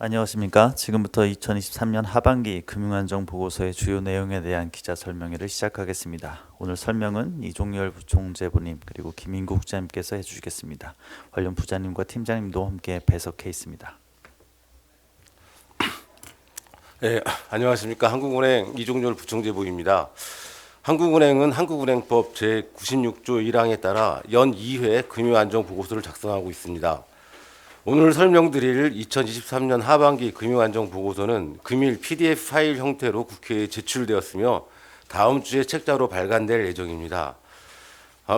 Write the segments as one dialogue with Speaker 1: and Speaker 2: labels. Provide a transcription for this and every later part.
Speaker 1: 안녕하십니까. 지금부터 2023년 하반기 금융안정 보고서의 주요 내용에 대한 기자 설명회를 시작하겠습니다. 오늘 설명은 이종열 부총재부님 그리고 김인구 국장님께서 해주시겠습니다. 관련 부장님과 팀장님도 함께 배석해 있습니다.
Speaker 2: 네, 안녕하십니까. 한국은행 이종열 부총재부입니다. 한국은행은 한국은행법 제96조 1항에 따라 연 2회 금융안정보고서를 작성하고 있습니다. 오늘 설명드릴 2023년 하반기 금융안정보고서는 금일 PDF 파일 형태로 국회에 제출되었으며 다음 주에 책자로 발간될 예정입니다.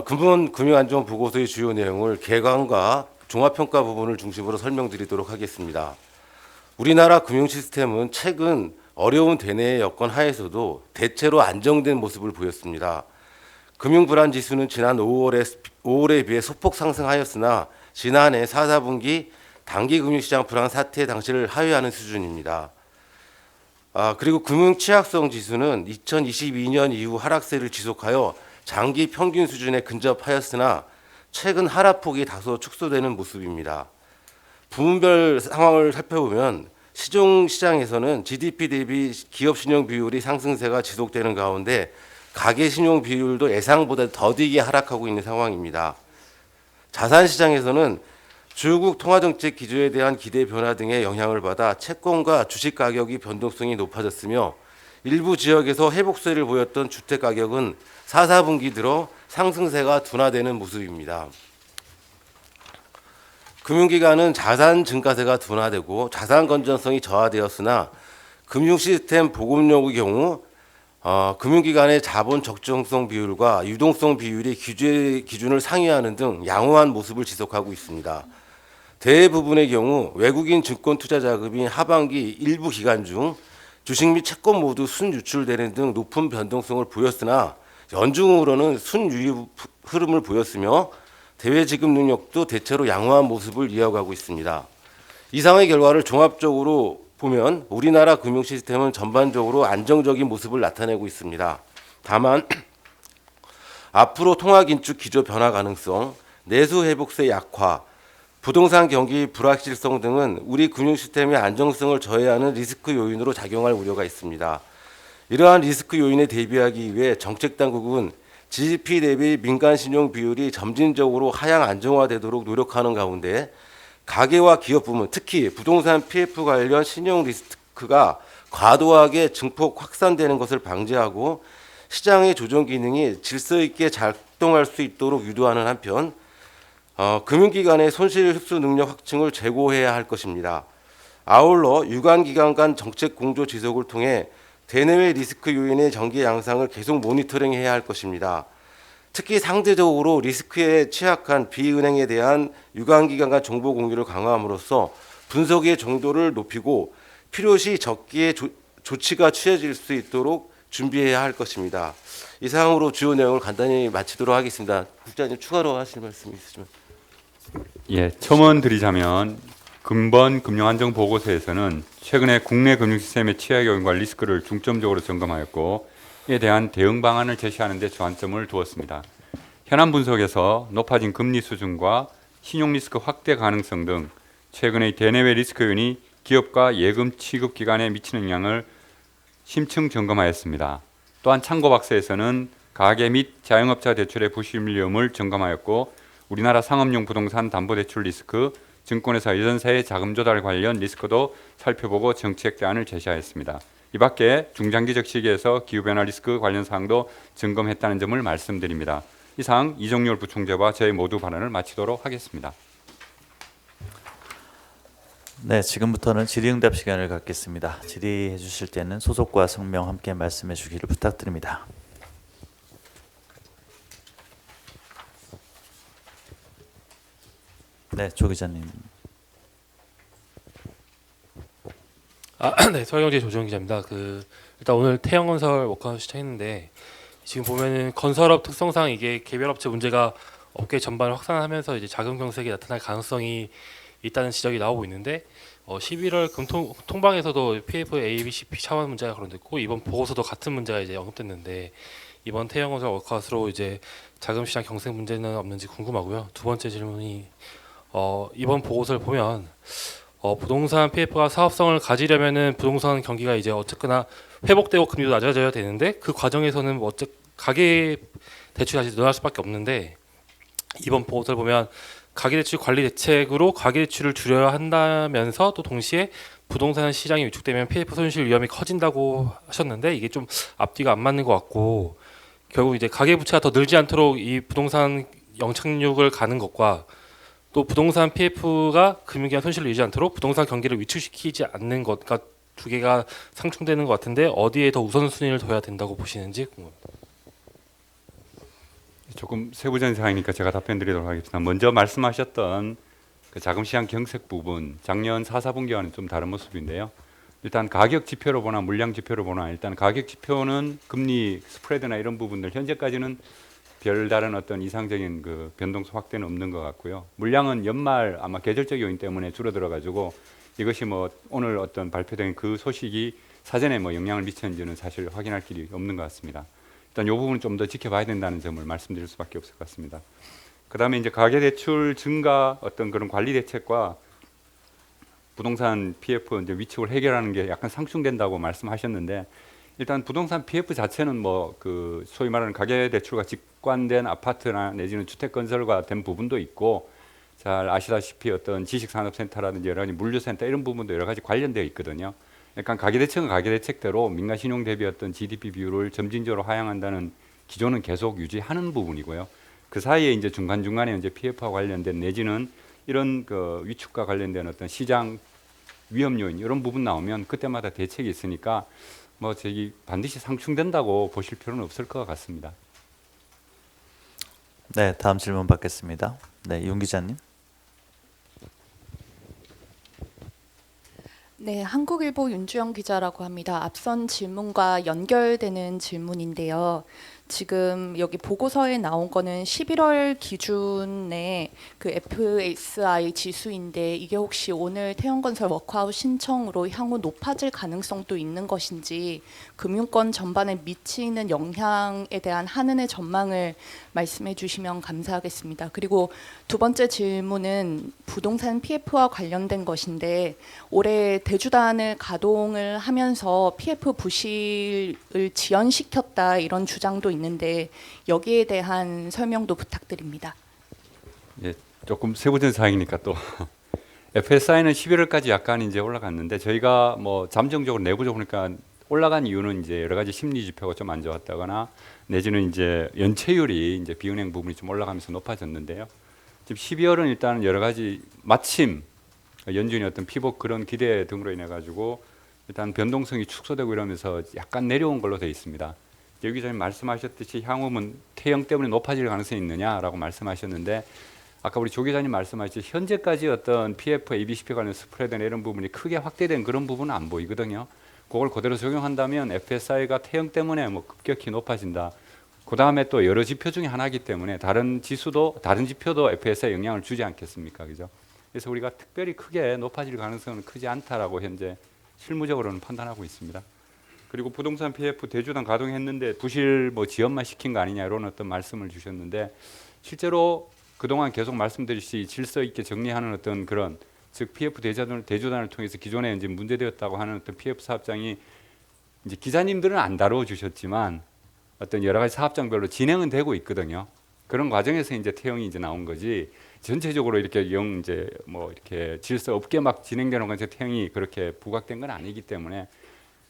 Speaker 2: 근본 금융안정보고서의 주요 내용을 개관과 종합평가 부분을 중심으로 설명드리도록 하겠습니다. 우리나라 금융 시스템은 최근 어려운 대내의 여건 하에서도 대체로 안정된 모습을 보였습니다. 금융 불안 지수는 지난 5월에 비해 소폭 상승하였으나 지난해 4, 4분기 단기 금융시장 불안 사태 당시를 하회하는 수준입니다. 그리고 금융 취약성 지수는 2022년 이후 하락세를 지속하여 장기 평균 수준에 근접하였으나 최근 하락폭이 다소 축소되는 모습입니다. 부문별 상황을 살펴보면 시중시장에서는 GDP 대비 기업 신용 비율이 상승세가 지속되는 가운데 가계 신용 비율도 예상보다 더디게 하락하고 있는 상황입니다. 자산 시장에서는 중국 통화정책 기조에 대한 기대 변화 등의 영향을 받아 채권과 주식 가격이 변동성이 높아졌으며 일부 지역에서 회복세를 보였던 주택 가격은 4, 4분기 들어 상승세가 둔화되는 모습입니다. 금융기관은 자산 증가세가 둔화되고 자산 건전성이 저하되었으나 금융 시스템 보급력의 경우 금융기관의 자본 적정성 비율과 유동성 비율이 규제 기준을 상회하는 등 양호한 모습을 지속하고 있습니다. 대부분의 경우 외국인 증권 투자 자금이 하반기 일부 기간 중 주식 및 채권 모두 순유출되는 등 높은 변동성을 보였으나 연중으로는 순유입 흐름을 보였으며 대외 지급 능력도 대체로 양호한 모습을 이어가고 있습니다. 이상의 결과를 종합적으로 보면 우리나라 금융 시스템은 전반적으로 안정적인 모습을 나타내고 있습니다. 다만 앞으로 통화 긴축 기조 변화 가능성, 내수 회복세 약화, 부동산 경기 불확실성 등은 우리 금융 시스템의 안정성을 저해하는 리스크 요인으로 작용할 우려가 있습니다. 이러한 리스크 요인에 대비하기 위해 정책 당국은 GDP 대비 민간 신용 비율이 점진적으로 하향 안정화되도록 노력하는 가운데 가계와 기업 부문, 특히 부동산 PF 관련 신용 리스크가 과도하게 증폭 확산되는 것을 방지하고 시장의 조정 기능이 질서 있게 작동할 수 있도록 유도하는 한편 금융기관의 손실 흡수 능력 확충을 제고해야 할 것입니다. 아울러 유관기관 간 정책 공조 지속을 통해 대내외 리스크 요인의 정기 양상을 계속 모니터링해야 할 것입니다. 특히 상대적으로 리스크에 취약한 비은행에 대한 유관기관 간 정보 공유를 강화함으로써 분석의 정도를 높이고 필요시 적기에 조치가 취해질 수 있도록 준비해야 할 것입니다. 이상으로 주요 내용을 간단히 마치도록 하겠습니다. 국장님 추가로 하실 말씀 있으시면.
Speaker 3: 예, 첨언 드리자면 근본 금융안정 보고서에서는 최근에 국내 금융 시스템의 취약 요인과 리스크를 중점적으로 점검하였고 이에 대한 대응 방안을 제시하는 데 주안점을 두었습니다. 현안 분석에서 높아진 금리 수준과 신용 리스크 확대 가능성 등 최근의 대내외 리스크 요인이 기업과 예금 취급 기관에 미치는 영향을 심층 점검하였습니다. 또한 참고 박사에서는 가계 및 자영업자 대출의 부실률을 점검하였고 우리나라 상업용 부동산 담보대출 리스크, 증권회사 예전사의 자금 조달 관련 리스크도 살펴보고 정책 대안을 제시하였습니다. 이 밖에 중장기적 시기에서 기후변화 리스크 관련 사항도 점검했다는 점을 말씀드립니다. 이상 이종열 부총재와 저희 모두 발언을 마치도록 하겠습니다.
Speaker 1: 네, 지금부터는 질의응답 시간을 갖겠습니다. 질의해 주실 때는 소속과 성명 함께 말씀해 주기를 부탁드립니다. 네, 조 기자님.
Speaker 4: 네, 서영재 조정 기자입니다. 일단 오늘 태영건설 워크아웃 시청했는데 지금 보면은 건설업 특성상 이게 개별업체 문제가 업계 전반을 확산하면서 이제 자금 경색이 나타날 가능성이 있다는 지적이 나오고 있는데 11월 통방에서도 PF ABCP 차원 문제가 거론됐고 이번 보고서도 같은 문제가 이제 언급됐는데 이번 태영건설 워크아웃으로 이제 자금 시장 경색 문제는 없는지 궁금하고요. 두 번째 질문이 이번 보고서를 보면 부동산 PF가 사업성을 가지려면은 부동산 경기가 이제 어쨌거나 회복되고 금리도 낮아져야 되는데 그 과정에서는 뭐 가계 대출이 다시 늘어날 수밖에 없는데 이번 보고서를 보면 가계대출 관리 대책으로 가계대출을 줄여야 한다면서 또 동시에 부동산 시장이 위축되면 PF 손실 위험이 커진다고 하셨는데 이게 좀 앞뒤가 안 맞는 것 같고 결국 이제 가계부채가 더 늘지 않도록 이 부동산 영착륙을 가는 것과 또 부동산 PF가 금융기관 손실을 일지 않도록 부동산 경기를 위축시키지 않는 것, 그러니까 두 개가 상충되는 것 같은데 어디에 더 우선순위를 둬야 된다고 보시는지 궁금합니다.
Speaker 3: 조금 세부적인 사항이니까 제가 답변드리도록 하겠습니다. 먼저 말씀하셨던 그 자금시장 경색 부분, 작년 4, 4분기와는 좀 다른 모습인데요. 일단 가격 지표로 보나 물량 지표로 보나 일단 가격 지표는 금리 스프레드나 이런 부분들 현재까지는 별다른 어떤 이상적인 그 변동성 확대는 없는 것 같고요. 물량은 연말 아마 계절적 요인 때문에 줄어들어 가지고 이것이 뭐 오늘 어떤 발표된 그 소식이 사전에 뭐 영향을 미쳤는지는 사실 확인할 길이 없는 것 같습니다. 일단 이 부분은 좀 더 지켜봐야 된다는 점을 말씀드릴 수밖에 없을 것 같습니다. 그다음에 이제 가계대출 증가 어떤 그런 관리 대책과 부동산 PF 이제 위축을 해결하는 게 약간 상충된다고 말씀하셨는데 일단 부동산 PF 자체는 뭐 그 소위 말하는 가계대출과 직관된 아파트나 내지는 주택 건설과 된 부분도 있고 잘 아시다시피 어떤 지식산업센터라든지 여러 가지 물류센터 이런 부분도 여러 가지 관련되어 있거든요. 약간 가계대책은 가계대책대로 민간 신용 대비 어떤 GDP 비율을 점진적으로 하향한다는 기조는 계속 유지하는 부분이고요. 그 사이에 이제 중간중간에 이제 PF와 관련된 내지는 이런 그 위축과 관련된 어떤 시장 위험 요인 이런 부분 나오면 그때마다 대책이 있으니까 뭐 저기 반드시 상충된다고 보실 필요는 없을 것 같습니다.
Speaker 1: 네, 다음 질문 받겠습니다. 네, 윤 기자님.
Speaker 5: 네, 한국일보 윤주영 기자라고 합니다. 앞선 질문과 연결되는 질문인데요. 지금 여기 보고서에 나온 거는 11월 기준의 그 FSI 지수인데 이게 혹시 오늘 태형건설 워크아웃 신청으로 향후 높아질 가능성도 있는 것인지 금융권 전반에 미치는 영향에 대한 한은의 전망을 말씀해 주시면 감사하겠습니다. 그리고 두 번째 질문은 부동산 PF와 관련된 것인데 올해 대주단을 가동을 하면서 PF 부실을 지연시켰다 이런 주장도 있는데 여기에 대한 설명도 부탁드립니다.
Speaker 3: 예, 조금 세부적인 사항이니까 또 FSI는 11월까지 약간 이제 올라갔는데 저희가 뭐 잠정적으로 내부적으로 그러니까 올라간 이유는 이제 여러 가지 심리 지표가 좀 안 좋았다거나 내지는 이제 연체율이 이제 비은행 부분이 좀 올라가면서 높아졌는데요. 지금 12월은 일단 여러 가지 마침 연준이 어떤 피복 그런 기대 등으로 인해 가지고 일단 변동성이 축소되고 이러면서 약간 내려온 걸로 되어 있습니다. 여기 전에 말씀하셨듯이 향후는 태형 때문에 높아질 가능성이 있느냐라고 말씀하셨는데 아까 우리 조 기자님 말씀하셨듯이 현재까지 어떤 PF, ABCP 관련 스프레드나 이런 부분이 크게 확대된 그런 부분은 안 보이거든요. 그걸 그대로 적용한다면 FSI가 태형 때문에 뭐 급격히 높아진다. 그 다음에 또 여러 지표 중에 하나이기 때문에 다른 지표도 FSI에 영향을 주지 않겠습니까, 그죠? 그래서 우리가 특별히 크게 높아질 가능성은 크지 않다라고 현재 실무적으로는 판단하고 있습니다. 그리고 부동산 PF 대주단 가동했는데 부실 뭐 지연만 시킨 거 아니냐 이런 어떤 말씀을 주셨는데 실제로 그동안 계속 말씀드렸듯이 질서 있게 정리하는 어떤 그런 즉 PF 대주단을 통해서 기존에 이제 문제되었다고 하는 어떤 PF 사업장이 이제 기자님들은 안 다루어 주셨지만 어떤 여러 가지 사업장별로 진행은 되고 있거든요. 그런 과정에서 이제 태형이 이제 나온 거지 전체적으로 이렇게 이제 뭐 이렇게 질서 없게 막 진행되는 건 태형이 그렇게 부각된 건 아니기 때문에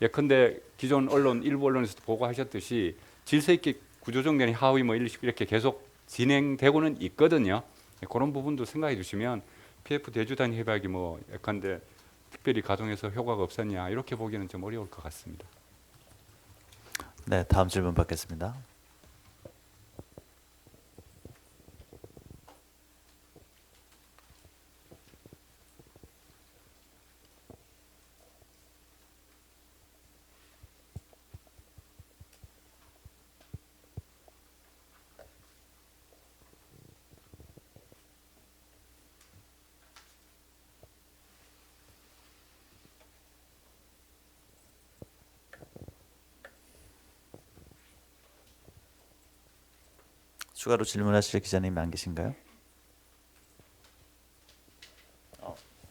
Speaker 3: 예컨대 기존 언론 일부 언론에서도 보고하셨듯이 질서 있게 구조정전이 하위 뭐 이렇게 계속 진행되고는 있거든요. 그런 부분도 생각해 주시면 PF 대주단 협약이 뭐 예컨대 특별히 가동해서 효과가 없었냐 이렇게 보기는 좀 어려울 것 같습니다.
Speaker 1: 네, 다음 질문 받겠습니다. 추가로 질문하실 기자님 안 계신가요?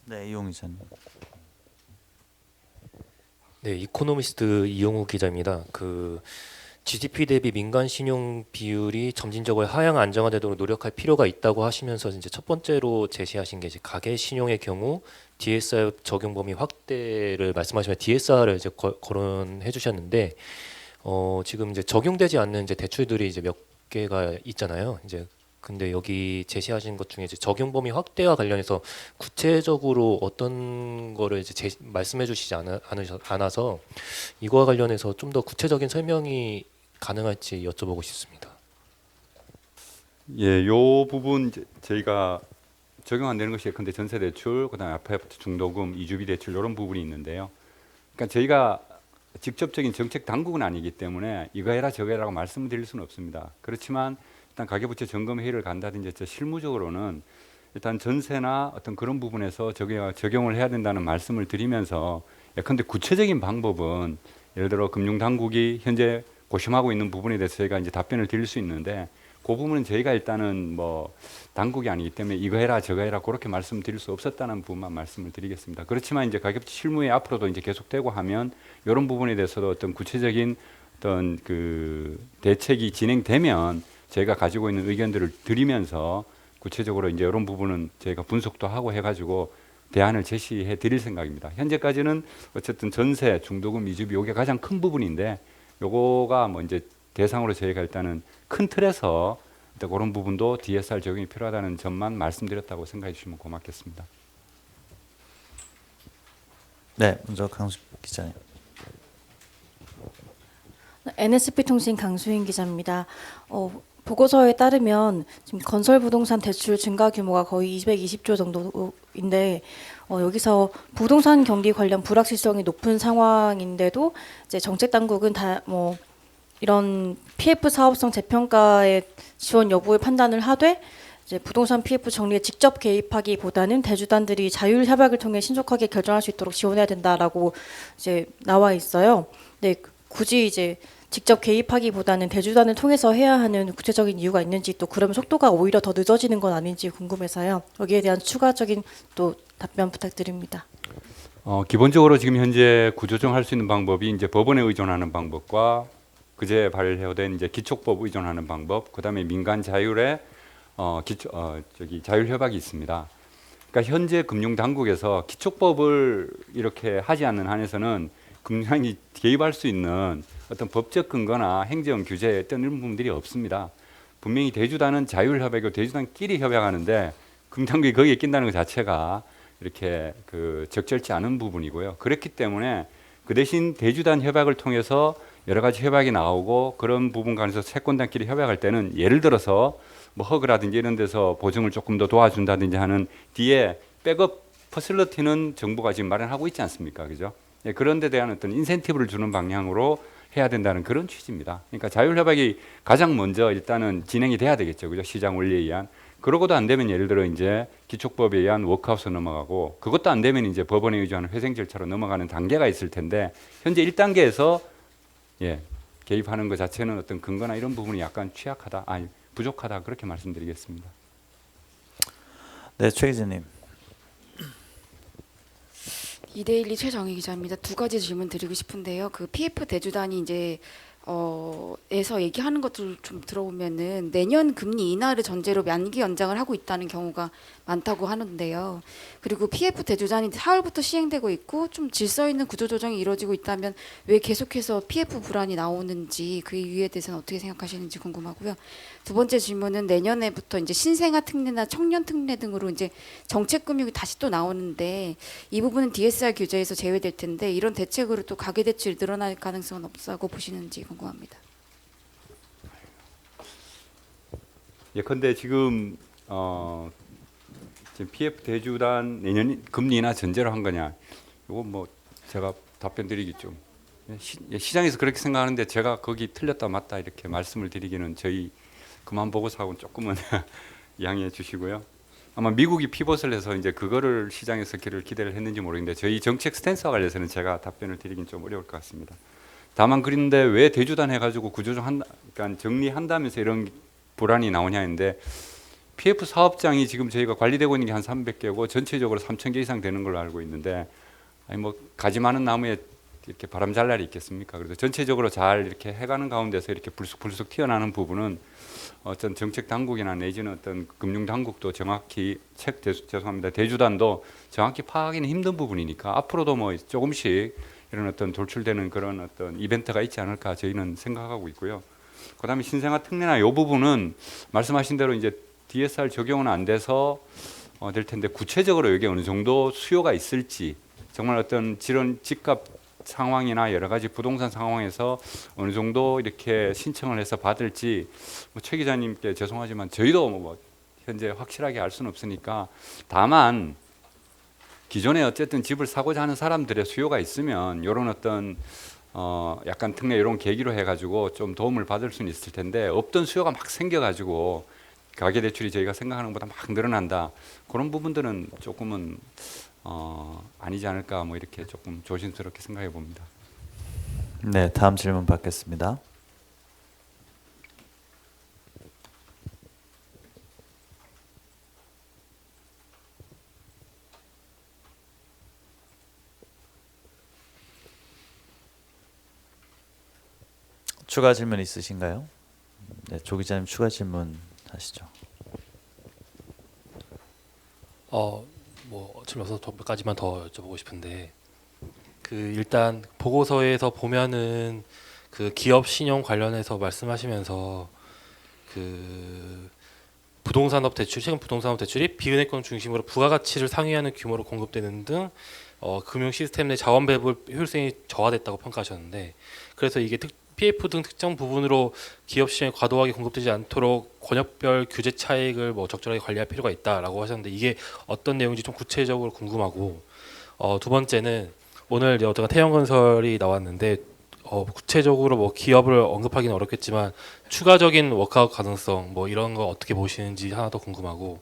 Speaker 1: 네, 이용 기자님.
Speaker 6: 네, 이코노미스트 이용우 기자입니다. 그 GDP 대비 민간 신용 비율이 점진적으로 하향 안정화되도록 노력할 필요가 있다고 하시면서 이제 첫 번째로 제시하신 게 이제 가계 신용의 경우 DSR 적용 범위 확대를 말씀하시면 DSR을 이제 거론해 주셨는데 지금 이제 적용되지 않는 이제 대출들이 이제 몇 개가 있잖아요. 이제 근데 여기 제시하신 것 중에 이제 적용 범위 확대와 관련해서 구체적으로 어떤 거를 이제 말씀해 주시지 않아서 이거와 관련해서 좀 더 구체적인 설명이 가능할지 여쭤보고 싶습니다.
Speaker 3: 예, 요 부분 저희가 적용 안 되는 것이 예컨대 전세 대출, 그다음에 아파트 중도금, 이주비 대출 이런 부분이 있는데요. 그러니까 저희가 직접적인 정책 당국은 아니기 때문에 이거 해라 저거 해라고 말씀드릴 수는 없습니다. 그렇지만 일단 가계부채 점검 회의를 간다든지 실무적으로는 일단 전세나 어떤 그런 부분에서 적용을 해야 된다는 말씀을 드리면서 예컨대 구체적인 방법은 예를 들어 금융당국이 현재 고심하고 있는 부분에 대해서 저희가 이제 답변을 드릴 수 있는데 그 부분은 저희가 일단은 뭐 당국이 아니기 때문에 이거 해라 저거 해라 그렇게 말씀드릴 수 없었다는 부분만 말씀을 드리겠습니다. 그렇지만 이제 가계부채 실무에 앞으로도 이제 계속되고 하면 이런 부분에 대해서도 어떤 구체적인 어떤 그 대책이 진행되면 저희가 가지고 있는 의견들을 드리면서 구체적으로 이제 이런 부분은 저희가 분석도 하고 해가지고 대안을 제시해 드릴 생각입니다. 현재까지는 어쨌든 전세, 중도금, 이주비 이게 가장 큰 부분인데 요거가 뭐 이제 대상으로 저희가 일단은 큰 틀에서 그런 부분도 DSR 적용이 필요하다는 점만 말씀드렸다고 생각해 주시면 고맙겠습니다.
Speaker 1: 네, 먼저 강수 기자님.
Speaker 7: NSP통신 강수인 기자입니다. 보고서에 따르면 지금 건설부동산 대출 증가 규모가 거의 220조 정도인데 여기서 부동산 경기 관련 불확실성이 높은 상황인데도 이제 정책 당국은 다 뭐 이런 PF 사업성 재평가의 지원 여부의 판단을 하되 이제 부동산 PF 정리에 직접 개입하기보다는 대주단들이 자율 협약을 통해 신속하게 결정할 수 있도록 지원해야 된다라고 이제 나와 있어요. 네, 굳이 이제 직접 개입하기보다는 대주단을 통해서 해야 하는 구체적인 이유가 있는지 또 그러면 속도가 오히려 더 늦어지는 건 아닌지 궁금해서요. 여기에 대한 추가적인 또 답변 부탁드립니다.
Speaker 3: 기본적으로 지금 현재 구조정할 수 있는 방법이 이제 법원에 의존하는 방법과 그제 발효된 이제 기촉법 의존하는 방법, 그다음에 민간 자율의 자율 협약이 있습니다. 그러니까 현재 금융 당국에서 기촉법을 이렇게 하지 않는 한에서는 금융이 개입할 수 있는 어떤 법적 근거나 행정 규제 어떤 이런 부분들이 없습니다. 분명히 대주단은 자율 협약이고 대주단끼리 협약하는데 금융당국이 거기에 낀다는 것 자체가 이렇게 그 적절치 않은 부분이고요. 그렇기 때문에 그 대신 대주단 협약을 통해서 여러 가지 협약이 나오고 그런 부분 간에서 채권단끼리 협약할 때는 예를 들어서 뭐 허그라든지 이런 데서 보증을 조금 더 도와준다든지 하는 뒤에 백업 퍼실리티는 정부가 지금 마련하고 있지 않습니까? 그죠? 예, 그런 데 대한 어떤 인센티브를 주는 방향으로 해야 된다는 그런 취지입니다. 그러니까 자율협약이 가장 먼저 일단은 진행이 돼야 되겠죠. 그죠? 시장 원리에 의한. 그러고도 안 되면 예를 들어 이제 기촉법에 의한 워크아웃으로 넘어가고 그것도 안 되면 이제 법원에 의존하는 회생 절차로 넘어가는 단계가 있을 텐데 현재 1단계에서 개입하는 것 자체는 어떤 근거나 이런 부분이 약간 부족하다 그렇게 말씀드리겠습니다.
Speaker 1: 네, 최 기자님.
Speaker 8: 이데일리 최정희 기자입니다. 두 가지 질문 드리고 싶은데요. 그 PF 대주단이 이제 에서 얘기하는 것들 좀 들어보면은 내년 금리 인하를 전제로 만기 연장을 하고 있다는 경우가 많다고 하는데요. 그리고 PF 대주단이 4월부터 시행되고 있고 좀 질서 있는 구조 조정이 이루어지고 있다면 왜 계속해서 PF 불안이 나오는지 그 이유에 대해서는 어떻게 생각하시는지 궁금하고요. 두 번째 질문은 내년에부터 이제 신생아 특례나 청년 특례 등으로 이제 정책 금융이 다시 또 나오는데 이 부분은 DSR 규제에서 제외될 텐데 이런 대책으로 또 가계 대출이 늘어날 가능성은 없다고 보시는지 궁금합니다.
Speaker 3: 예컨대 지금 PF 대주단 내년 금리 인하 전제로 한 거냐? 이거 뭐 제가 답변 드리기 좀 시장에서 그렇게 생각하는데 제가 거기 틀렸다 맞다 이렇게 말씀을 드리기는 저희 그만 보고서하고는 조금은 양해해 주시고요. 아마 미국이 피벗을 해서 이제 그거를 시장에서 기대를 했는지 모르겠는데 저희 정책 스탠스와 관련해서는 제가 답변을 드리긴 좀 어려울 것 같습니다. 다만 그런데 왜 대주단 해가지고 구조정 그러니까 정리한다면서 이런 불안이 나오냐 했는데 PF 사업장이 지금 저희가 관리되고 있는 게 한 300개고 전체적으로 3,000개 이상 되는 걸로 알고 있는데, 아니 뭐 가지 많은 나무에 이렇게 바람 잘 날이 있겠습니까? 그래서 전체적으로 잘 이렇게 해가는 가운데서 이렇게 불쑥불쑥 튀어나오는 부분은 어떤 정책 당국이나 내지는 어떤 금융 당국도 정확히 죄송합니다. 대주단도 정확히 파악하기는 힘든 부분이니까 앞으로도 뭐 조금씩 이런 어떤 돌출되는 그런 어떤 이벤트가 있지 않을까 저희는 생각하고 있고요. 그다음에 신생아 특례나 이 부분은 말씀하신 대로 이제 DSR 적용은 안 돼서 될 텐데, 구체적으로 여기 어느 정도 수요가 있을지, 정말 어떤 집값 상황이나 여러 가지 부동산 상황에서 어느 정도 이렇게 신청을 해서 받을지, 최 기자님께 죄송하지만 저희도 뭐 현재 확실하게 알 수는 없으니까, 다만 기존에 어쨌든 집을 사고자 하는 사람들의 수요가 있으면 이런 어떤 약간 특례 이런 계기로 해가지고 좀 도움을 받을 수는 있을 텐데, 없던 수요가 막 생겨가지고 가계대출이 저희가 생각하는 것보다 막 늘어난다, 그런 부분들은 조금은 아니지 않을까, 뭐 이렇게 조금 조심스럽게 생각해 봅니다.
Speaker 1: 네, 다음 질문 받겠습니다. 추가 질문 있으신가요? 네, 조 기자님 추가 질문 하시죠.
Speaker 4: 뭐 어차피 없어서 몇 가지만 더 여쭤보고 싶은데, 그 일단 보고서에서 보면은 그 기업 신용 관련해서 말씀하시면서 그 부동산업 대출, 최근 부동산업 대출이 비은행권 중심으로 부가가치를 상회하는 규모로 공급되는 등 금융 시스템 내 자원 배분 효율성이 저하됐다고 평가하셨는데, 그래서 이게 PF 등 특정 부분으로 기업 시장에 과도하게 공급되지 않도록 권역별 규제 차익을 뭐 적절하게 관리할 필요가 있다라고 하셨는데, 이게 어떤 내용인지 좀 구체적으로 궁금하고, 두 번째는 오늘 이제 어떤 태영건설이 나왔는데 구체적으로 뭐 기업을 언급하기는 어렵겠지만 추가적인 워크아웃 가능성 뭐 이런 거 어떻게 보시는지 하나 더 궁금하고,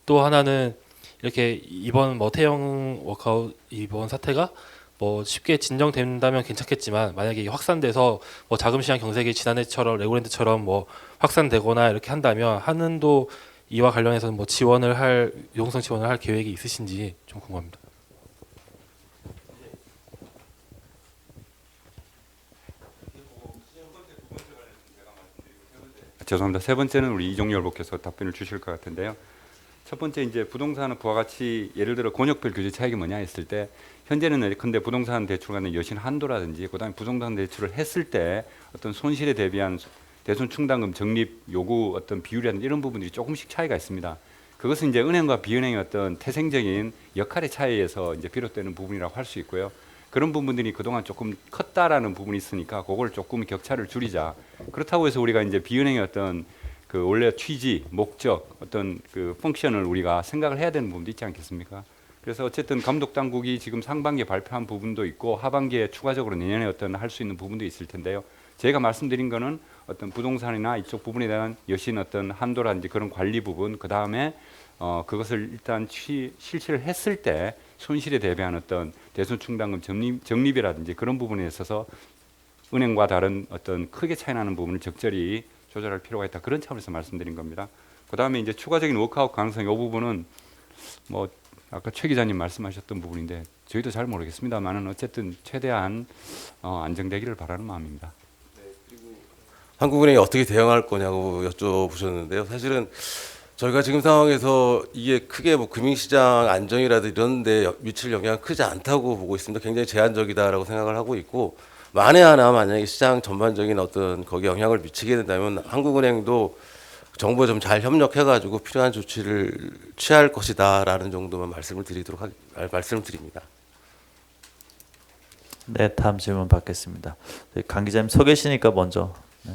Speaker 4: 또 하나는 이렇게 이번 뭐 태영 워크아웃 이번 사태가 뭐 쉽게 진정된다면 괜찮겠지만, 만약에 이게 확산돼서 뭐 자금시장 경색이 지난해처럼 레고랜드처럼 뭐 확산되거나 이렇게 한다면 한은도 이와 관련해서 뭐 유동성 지원을 할 계획이 있으신지 좀 궁금합니다.
Speaker 3: 죄송합니다. 세 번째는 우리 이종렬 의원께서 답변을 주실 것 같은데요. 첫 번째 이제 부동산은 부가가치, 예를 들어 권역별 규제 차익이 뭐냐 했을 때, 현재는 근데 부동산 대출 관련 여신 한도라든지 그다음에 부동산 대출을 했을 때 어떤 손실에 대비한 대손 충당금 적립 요구 어떤 비율이라든지 이런 부분들이 조금씩 차이가 있습니다. 그것은 이제 은행과 비은행의 어떤 태생적인 역할의 차이에서 이제 비롯되는 부분이라고 할 수 있고요. 그런 부분들이 그동안 조금 컸다라는 부분이 있으니까 그걸 조금 격차를 줄이자. 그렇다고 해서 우리가 이제 비은행의 어떤 그 원래 취지, 목적, 어떤 그 펑션을 우리가 생각을 해야 되는 부분도 있지 않겠습니까? 그래서 어쨌든 감독 당국이 지금 상반기에 발표한 부분도 있고 하반기에 추가적으로 내년에 어떤 할 수 있는 부분도 있을 텐데요. 제가 말씀드린 거는 어떤 부동산이나 이쪽 부분에 대한 여신 어떤 한도라든지 그런 관리 부분, 그 다음에 그것을 일단 실시를 했을 때 손실에 대비한 어떤 대손 충당금 적립이라든지 그런 부분에 있어서 은행과 다른 어떤 크게 차이나는 부분을 적절히 조절할 필요가 있다, 그런 차원에서 말씀드린 겁니다. 그 다음에 이제 추가적인 워크아웃 가능성, 이 부분은 뭐 아까 최 기자님 말씀하셨던 부분인데 저희도 잘 모르겠습니다만은 어쨌든 최대한 안정되기를 바라는 마음입니다.
Speaker 2: 한국은행이 어떻게 대응할 거냐고 여쭤보셨는데요. 사실은 저희가 지금 상황에서 이게 크게 뭐 금융시장 안정이라든지 이런 데 미칠 영향은 크지 않다고 보고 있습니다. 굉장히 제한적이다라고 생각을 하고 있고, 만에 하나 만약에 시장 전반적인 어떤 거기에 영향을 미치게 된다면 한국은행도 정부에 좀 잘 협력해가지고 필요한 조치를 취할 것이다라는 정도만 말씀을 드립니다.
Speaker 1: 네, 다음 질문 받겠습니다. 강 기자님 서 계시니까 먼저. 네.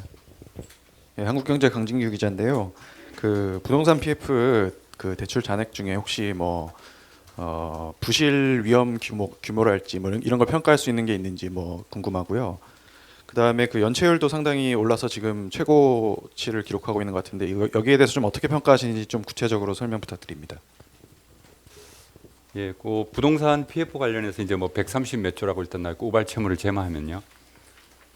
Speaker 9: 네, 한국경제 강진규 기자인데요. 그 부동산 PF 그 대출 잔액 중에 혹시 뭐 부실 위험 규모랄지 뭐 이런 걸 평가할 수 있는 게 있는지 뭐 궁금하고요. 그다음에 그 연체율도 상당히 올라서 지금 최고치를 기록하고 있는 것 같은데 여기에 대해서 좀 어떻게 평가하시는지 좀 구체적으로 설명 부탁드립니다.
Speaker 3: 예, 그 부동산 PF 관련해서 이제 뭐 130 몇 조라고 일단 나고 우발 채무를 제마하면요,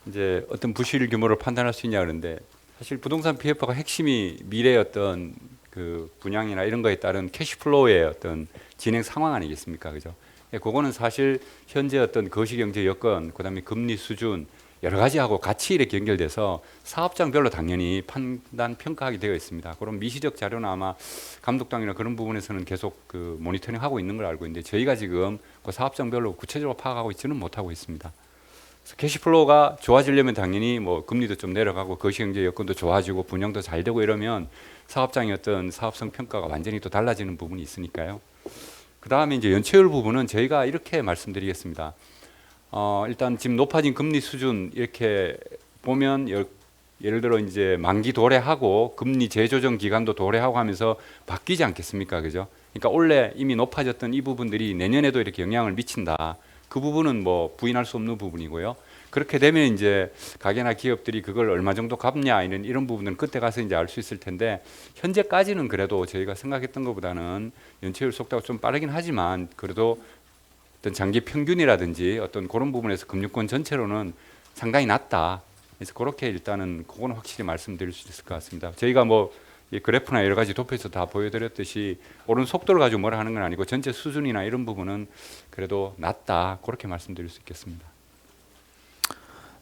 Speaker 3: 이제 어떤 부실 규모를 판단할 수 있냐 그러는데, 사실 부동산 PF가 핵심이 미래의 어떤 그 분양이나 이런 거에 따른 캐시플로우의 어떤 진행 상황 아니겠습니까, 그죠? 예, 그거는 사실 현재 어떤 거시경제 여건, 그다음에 금리 수준 여러 가지하고 같이 이렇게 연결돼서 사업장별로 당연히 판단 평가하게 되어 있습니다. 그런 미시적 자료나 아마 감독당이나 그런 부분에서는 계속 그 모니터링하고 있는 걸 알고 있는데 저희가 지금 그 사업장별로 구체적으로 파악하고 있지는 못하고 있습니다. 그래서 캐시플로우가 좋아지려면 당연히 뭐 금리도 좀 내려가고 거시경제 여건도 좋아지고 분양도 잘 되고 이러면 사업장의 어떤 사업성 평가가 완전히 또 달라지는 부분이 있으니까요. 그 다음에 이제 연체율 부분은 저희가 이렇게 말씀드리겠습니다. 일단 지금 높아진 금리 수준 이렇게 보면 예를 들어 이제 만기 도래하고 금리 재조정 기간도 도래하고 하면서 바뀌지 않겠습니까, 그죠? 그러니까 원래 이미 높아졌던 이 부분들이 내년에도 이렇게 영향을 미친다. 그 부분은 뭐 부인할 수 없는 부분이고요. 그렇게 되면 이제 가게나 기업들이 그걸 얼마 정도 갚냐 이런 부분은 그때 가서 이제 알 수 있을 텐데 현재까지는 그래도 저희가 생각했던 것보다는 연체율 속도가 좀 빠르긴 하지만 그래도 어떤 장기 평균이라든지 어떤 그런 부분에서 금융권 전체로는 상당히 낮다. 그래서 그렇게 일단은 그거는 확실히 말씀드릴 수 있을 것 같습니다. 저희가 뭐 이 그래프나 여러 가지 도표에서 다 보여드렸듯이 오른 속도를 가지고 뭐라 하는 건 아니고 전체 수준이나 이런 부분은 그래도 낮다. 그렇게 말씀드릴 수 있겠습니다.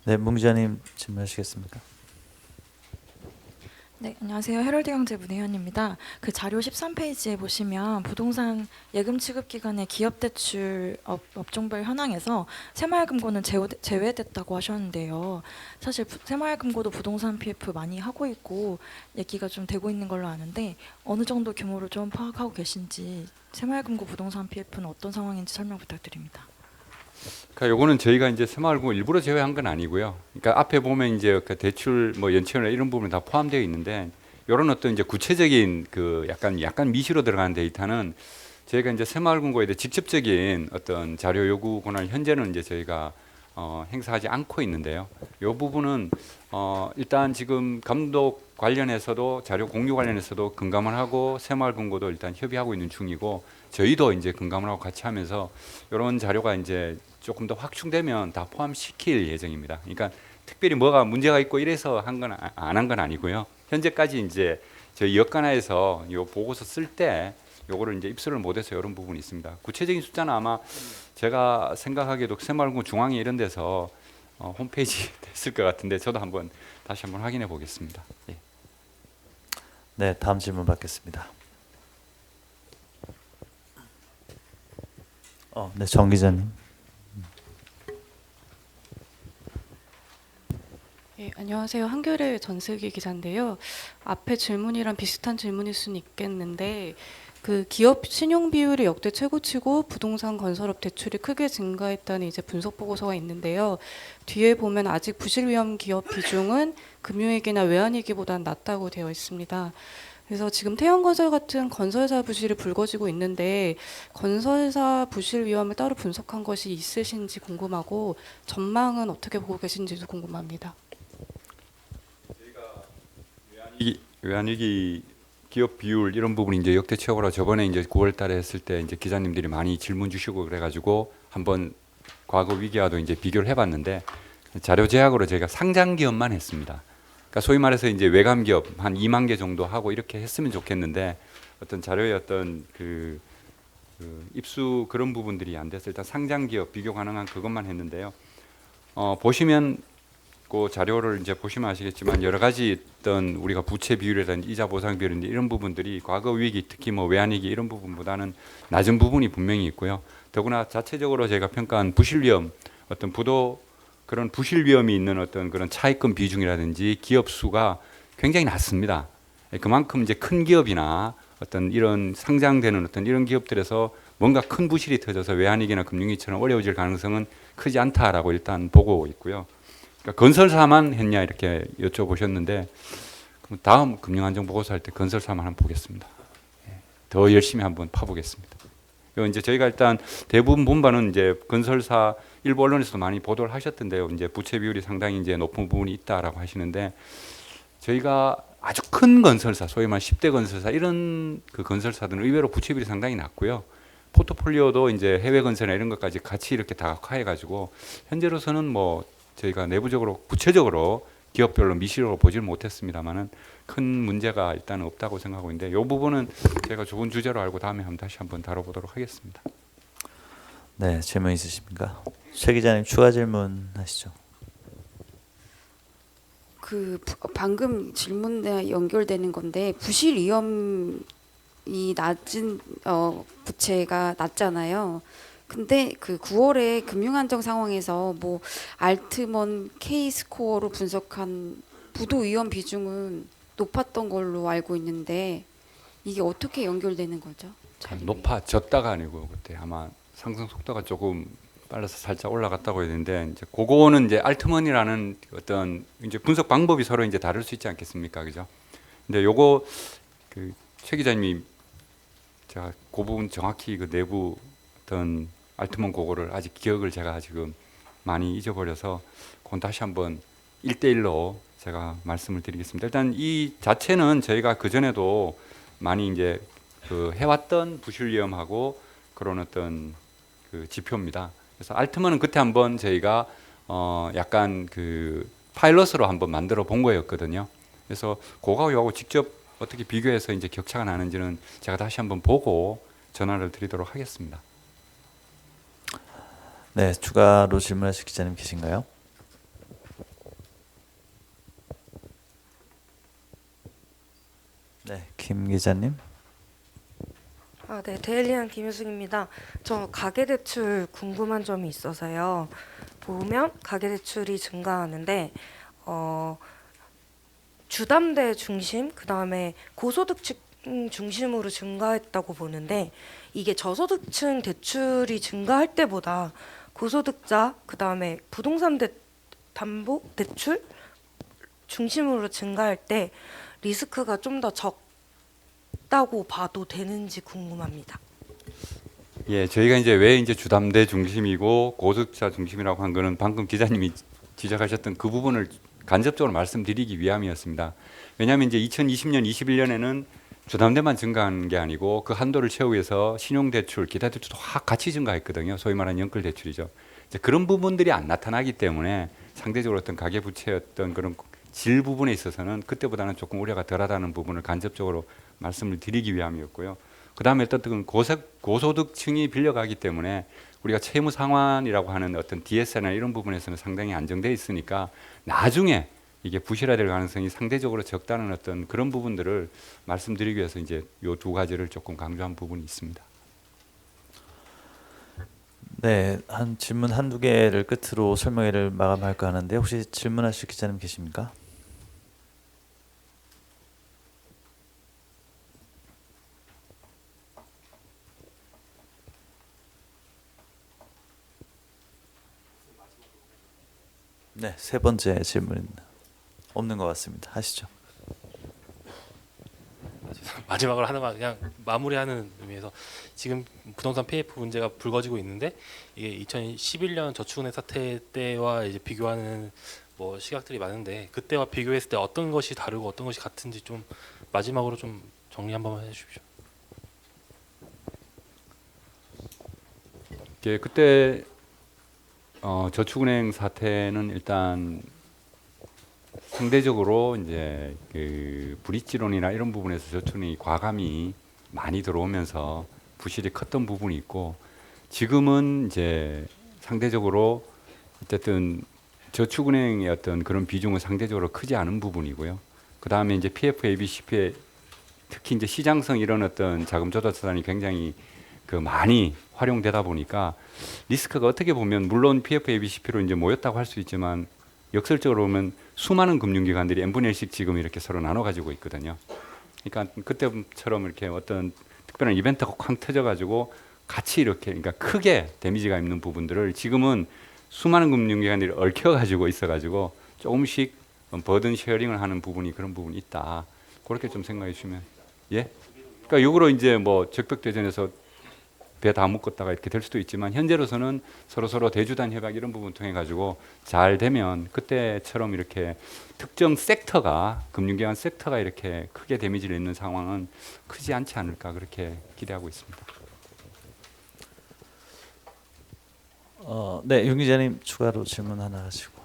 Speaker 1: 네, 문 기자님 질문하시겠습니까?
Speaker 10: 네, 안녕하세요. 헤럴드 경제 문혜연입니다. 그 자료 13페이지에 보시면 부동산 예금 취급 기간의 기업 대출 업종별 현황에서 새마을금고는 제외됐다고 하셨는데요. 사실 새마을금고도 부동산 PF 많이 하고 있고 얘기가 좀 되고 있는 걸로 아는데 어느 정도 규모를 좀 파악하고 계신지 새마을금고 부동산 PF는 어떤 상황인지 설명 부탁드립니다.
Speaker 3: 그러니까 요거는 저희가 이제 새마을금고 일부러 제외한 건 아니고요. 그러니까 앞에 보면 이제 그 대출 뭐 연체율이나 이런 부분이 다 포함되어 있는데 이런 어떤 이제 구체적인 그 약간 미시로 들어가는 데이터는 저희가 이제 새마을금고에 대해 직접적인 어떤 자료 요구 권한을 현재는 이제 저희가 행사하지 않고 있는데요. 이 부분은 일단 지금 감독 관련해서도 자료 공유 관련해서도 금감을 하고 새마을금고도 일단 협의하고 있는 중이고 저희도 이제 금감을 하고 같이 하면서 이런 자료가 이제 조금 더 확충되면 다 포함시킬 예정입니다. 그러니까 특별히 뭐가 문제가 있고 이래서 안 한 건 아니고요. 현재까지 이제 저희 역관하에서 요 보고서 쓸 때 요거를 이제 입수를 못해서 이런 부분이 있습니다. 구체적인 숫자는 아마 제가 생각하기에도 새마을금고 중앙에 이런 데서 홈페이지 됐을 것 같은데 저도 다시 한번 확인해 보겠습니다. 예.
Speaker 1: 네, 다음 질문 받겠습니다. 네, 정 기자님.
Speaker 11: 예, 안녕하세요. 한겨레 전슬기 기자인데요. 앞에 질문이랑 비슷한 질문일 수는 있겠는데 그 기업 신용 비율이 역대 최고치고 부동산 건설업 대출이 크게 증가했다는 이제 분석 보고서가 있는데요. 뒤에 보면 아직 부실 위험 기업 비중은 금융위기나 외환위기보다는 낮다고 되어 있습니다. 그래서 지금 태형건설 같은 건설사 부실이 불거지고 있는데 건설사 부실 위험을 따로 분석한 것이 있으신지 궁금하고 전망은 어떻게 보고 계신지도 궁금합니다.
Speaker 3: 외환위기 기업 비율 이런 부분이 이제 역대 최고로 저번에 이제 9월달에 했을 때 이제 기자님들이 많이 질문 주시고 그래가지고 한번 과거 위기와도 이제 비교를 해봤는데 자료 제약으로 저희가 상장 기업만 했습니다. 그러니까 소위 말해서 이제 외감 기업 한 2만 개 정도 하고 이렇게 했으면 좋겠는데 어떤 자료의 어떤 그 입수 그런 부분들이 안 돼서 일단 상장 기업 비교 가능한 그것만 했는데요. 보시면 그 자료를 이제 보시면 아시겠지만 여러 가지 어떤 우리가 부채 비율이라든지 이자 보상 비율인지 이런 부분들이 과거 위기 특히 뭐 외환위기 이런 부분보다는 낮은 부분이 분명히 있고요. 더구나 자체적으로 제가 평가한 부실 위험 어떤 그런 부실 위험이 있는 어떤 그런 차입금 비중이라든지 기업 수가 굉장히 낮습니다. 그만큼 이제 큰 기업이나 어떤 이런 상장되는 어떤 이런 기업들에서 뭔가 큰 부실이 터져서 외환위기나 금융위기처럼 어려워질 가능성은 크지 않다라고 일단 보고 있고요. 그러니까 건설사만 했냐 이렇게 여쭤보셨는데 그럼 다음 금융안정보고서 할 때 건설사만 한번 보겠습니다. 더 열심히 한번 파보겠습니다. 이제 저희가 일단 대부분 본반은 이제 건설사 일부 언론에서도 많이 보도를 하셨던데요. 이제 부채 비율이 상당히 이제 높은 부분이 있다라고 하시는데 저희가 아주 큰 건설사, 소위 말 10대 건설사 이런 그 건설사들은 의외로 부채 비율이 상당히 낮고요. 포트폴리오도 이제 해외 건설이나 이런 것까지 같이 이렇게 다각화해 가지고 현재로서는 뭐 저희가 내부적으로 구체적으로 기업별로 미시로 보질 못했습니다만은 큰 문제가 일단 없다고 생각하고 있는데 이 부분은 제가 좋은 주제로 알고 다음에 다시 한번 다뤄보도록 하겠습니다.
Speaker 1: 네, 질문 있으십니까? 최 기자님 추가 질문 하시죠.
Speaker 8: 방금 질문에 연결되는 건데 부실 위험이 낮은 부채가 낮잖아요. 근데 그 9월에 금융안정 상황에서 뭐 알트먼 K 스코어로 분석한 부도 위험 비중은 높았던 걸로 알고 있는데 이게 어떻게 연결되는 거죠? 자료에?
Speaker 3: 높아졌다가 아니고 그때 아마 상승 속도가 조금 빨라서 살짝 올라갔다고 했는데 이제 그거는 이제 알트먼이라는 어떤 이제 분석 방법이 서로 이제 다를 수 있지 않겠습니까, 그죠? 근데 요거 그 최 기자님이 제가 그 부분 정확히 그 내부 어떤 알트먼 그거를 아직 기억을 제가 지금 많이 잊어버려서 그건 다시 한번 1대1로 제가 말씀을 드리겠습니다. 일단 이 자체는 저희가 그 전에도 많이 이제 그 해왔던 부실 위험하고 그런 어떤 그 지표입니다. 그래서 알트먼은 그때 한번 저희가 약간 그 파일럿으로 한번 만들어 본 거였거든요. 그래서 그거하고 요하고 직접 어떻게 비교해서 이제 격차가 나는지는 제가 다시 한번 보고 전화를 드리도록 하겠습니다.
Speaker 1: 네, 추가로 질문하실 기자님 계신가요? 네, 김 기자님.
Speaker 12: 네, 데일리한 김효승입니다. 저 가계대출 궁금한 점이 있어서요. 보면 가계대출이 증가하는데 주담대 중심, 그 다음에 고소득층 중심으로 증가했다고 보는데 이게 저소득층 대출이 증가할 때보다 고소득자, 그 다음에 부동산 담보 대출 중심으로 증가할 때 리스크가 좀 더 적다고 봐도 되는지 궁금합니다.
Speaker 3: 예, 저희가 이제 왜 이제 주담대 중심이고 고소득자 중심이라고 한 거는 방금 기자님이 지적하셨던 그 부분을 간접적으로 말씀드리기 위함이었습니다. 왜냐하면 이제 2020년, 21년에는 주담대만 증가한 게 아니고 그 한도를 채우기 위해서 신용대출, 기타 대출도 확 같이 증가했거든요. 소위 말하는 연끌대출이죠. 이제 그런 부분들이 안 나타나기 때문에 상대적으로 어떤 가계부채의 어떤 그런 질 부분에 있어서는 그때보다는 조금 우려가 덜하다는 부분을 간접적으로 말씀을 드리기 위함이었고요. 그 다음에 어떤 고소득층이 빌려가기 때문에 우리가 채무 상환이라고 하는 어떤 DSR이나 이런 부분에서는 상당히 안정돼 있으니까 나중에 이게 부실화될 가능성이 상대적으로 적다는 어떤 그런 부분들을 말씀드리기 위해서 이제 요 두 가지를 조금 강조한 부분이 있습니다.
Speaker 1: 네, 한 질문 한두 개를 끝으로 설명회를 마감할까 하는데 혹시 질문하실 기자님 계십니까? 네, 세 번째 질문 없는 것 같습니다. 하시죠.
Speaker 4: 마지막으로 하나만 그냥 마무리하는 의미에서 지금 부동산 PF 문제가 불거지고 있는데 이게 2011년 저축은행 사태 때와 이제 비교하는 뭐 시각들이 많은데 그때와 비교했을 때 어떤 것이 다르고 어떤 것이 같은지 좀 마지막으로 좀 정리 한번 해주십시오.
Speaker 3: 예, 그때 저축은행 사태는 일단 상대적으로 이제 그 브릿지론이나 이런 부분에서 저축은행이 과감히 많이 들어오면서 부실이 컸던 부분이 있고 지금은 이제 상대적으로 어쨌든 저축은행의 어떤 그런 비중은 상대적으로 크지 않은 부분이고요. 그 다음에 이제 PF, ABCP에 특히 이제 시장성 이런 어떤 자금 조달 수단이 굉장히 그 많이 활용되다 보니까 리스크가 어떻게 보면 물론 PF, ABCP로 이제 모였다고 할 수 있지만 역설적으로 보면 수많은 금융기관들이 n분의 1씩 지금 이렇게 서로 나눠 가지고 있거든요. 그러니까 그때처럼 이렇게 어떤 특별한 이벤트가 쾅 터져가지고 같이 이렇게 그러니까 크게 데미지가 있는 부분들을 지금은 수많은 금융기관들이 얽혀가지고 있어가지고 조금씩 버든 쉐어링을 하는 부분이 그런 부분이 있다. 그렇게 좀 생각해 주시면 예. 그러니까 요거로 이제 뭐 적벽대전에서 배 다 묶었다가 이렇게 될 수도 있지만 현재로서는 서로 대주단 협약 이런 부분 통해 가지고 잘 되면 그때처럼 이렇게 특정 섹터가 금융기관 섹터가 이렇게 크게 데미지를 입는 상황은 크지 않지 않을까 그렇게 기대하고 있습니다.
Speaker 1: 네, 윤 기자님 추가로 질문 하나 하시고.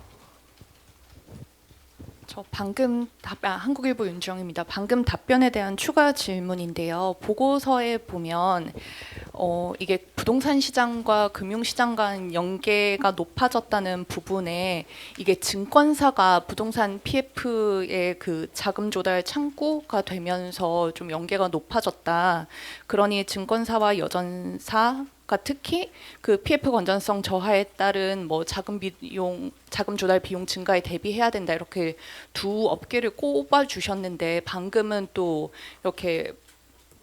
Speaker 5: 저 방금 한국일보 윤주영입니다. 방금 답변에 대한 추가 질문인데요. 보고서에 보면 이게 부동산 시장과 금융 시장 간 연계가 높아졌다는 부분에 이게 증권사가 부동산 PF의 그 자금 조달 창구가 되면서 좀 연계가 높아졌다. 그러니 증권사와 여전사 가 특히 그 PF 건전성 저하에 따른 뭐 자금 조달 비용 증가에 대비해야 된다 이렇게 두 업계를 꼽아 주셨는데 방금은 또 이렇게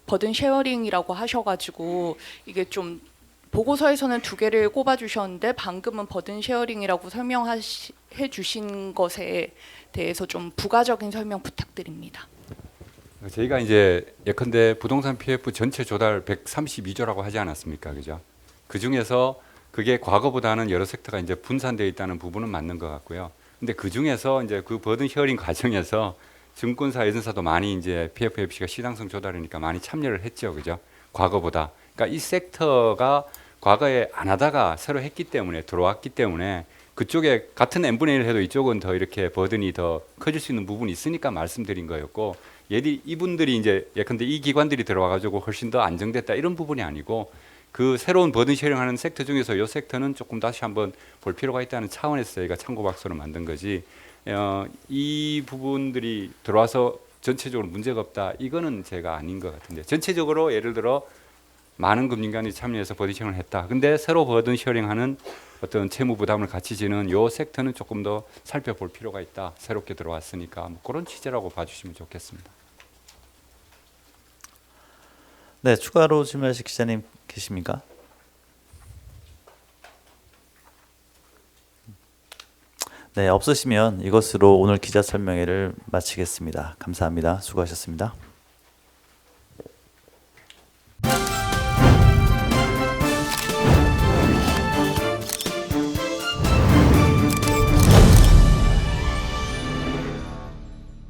Speaker 5: 버든 쉐어링이라고 하셔가지고 이게 좀 보고서에서는 두 개를 꼽아 주셨는데 방금은 버든 쉐어링이라고 설명해 주신 것에 대해서 좀 부가적인 설명 부탁드립니다.
Speaker 3: 저희가 이제 예컨대 부동산 PF 전체 조달 132조라고 하지 않았습니까, 그죠? 그 중에서 그게 과거보다는 여러 섹터가 이제 분산되어 있다는 부분은 맞는 것 같고요. 근데 그 중에서 이제 그 버든 쉐어링 과정에서 증권사, 예전사도 많이 이제 PFFC가 시장성 조달이니까 많이 참여를 했죠, 그죠? 과거보다. 그러니까 이 섹터가 과거에 안 하다가 새로 했기 때문에 들어왔기 때문에 그쪽에 같은 n분의 1 해도 이쪽은 더 이렇게 버든이 더 커질 수 있는 부분이 있으니까 말씀드린 거였고. 이분들이 이제 예컨대 이 기관들이 들어와가지고 훨씬 더 안정됐다 이런 부분이 아니고 그 새로운 버든 쉐어링하는 섹터 중에서 이 섹터는 조금 다시 한번 볼 필요가 있다는 차원에서 저희가 참고박서를 만든 거지. 이 부분들이 들어와서 전체적으로 문제가 없다 이거는 제가 아닌 것 같은데 전체적으로 예를 들어 많은 금융기관이 참여해서 버든 쉐어링을 했다. 근데 새로 버든 쉐어링하는 어떤 채무 부담을 같이 지는 이 섹터는 조금 더 살펴볼 필요가 있다. 새롭게 들어왔으니까 뭐 그런 취지라고 봐주시면 좋겠습니다.
Speaker 1: 네, 추가로 질문하실 기자님 계십니까? 네, 없으시면 이것으로 오늘 기자 설명회를 마치겠습니다. 감사합니다. 수고하셨습니다.